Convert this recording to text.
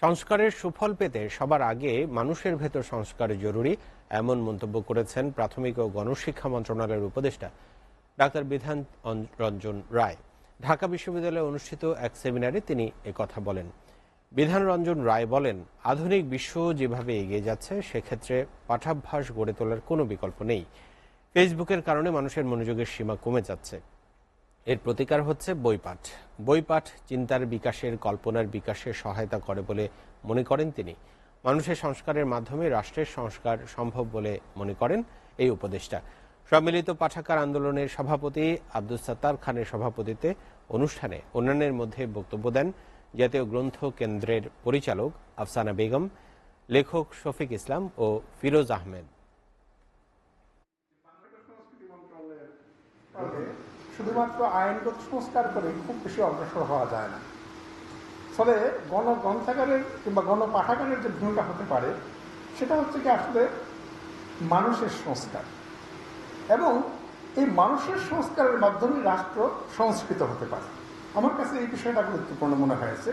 সংস্কারের সুফল পেতে সবার আগে মানুষের ভেতর সংস্কার জরুরি, এমন মন্তব্য করেছেন প্রাথমিক ও গণশিক্ষা মন্ত্রণালয়ের উপদেষ্টা ডাক্তার বিধান রঞ্জন রায়। ঢাকা বিশ্ববিদ্যালয়ে অনুষ্ঠিত এক সেমিনারে তিনি একথা বলেন। বিধান রঞ্জন রায় বলেন, আধুনিক বিশ্ব যেভাবে এগিয়ে যাচ্ছে সেক্ষেত্রে পাঠাভ্যাস গড়ে তোলার কোনো বিকল্প নেই। ফেসবুকের কারণে মানুষের মনোযোগের সীমা কমে যাচ্ছে। এর প্রতিকার হচ্ছে বইপাঠ। বইপাঠ চিন্তার বিকাশের, কল্পনার বিকাশে সহায়তা করে বলে মনে করেন তিনি। মানুষের সংস্কারের মাধ্যমে রাষ্ট্রের সংস্কার সম্ভব বলে মনে করেন এই উপদেষ্টা। সম্মিলিত পাঠাগার আন্দোলনের সভাপতি আব্দুস সাত্তার খানের সভাপতিত্বে অনুষ্ঠানে অন্যান্যের মধ্যে বক্তব্য দেন জাতীয় গ্রন্থ কেন্দ্রের পরিচালক আফসানা বেগম, লেখক শফিক ইসলাম ও ফিরোজ আহমেদ। শুধুমাত্র আইনগত সংস্কার করে খুব বেশি অগ্রসর হওয়া যায় না। ফলে গণগ্রন্থাগারের কিংবা গণপাঠাগারের যে ভূমিকা হতে পারে সেটা হচ্ছে কি আসলে মানুষের সংস্কার, এবং এই মানুষের সংস্কারের মাধ্যমে রাষ্ট্র সংস্কৃত হতে পারে। আমার কাছে এই বিষয়টা গুরুত্বপূর্ণ মনে হয়েছে।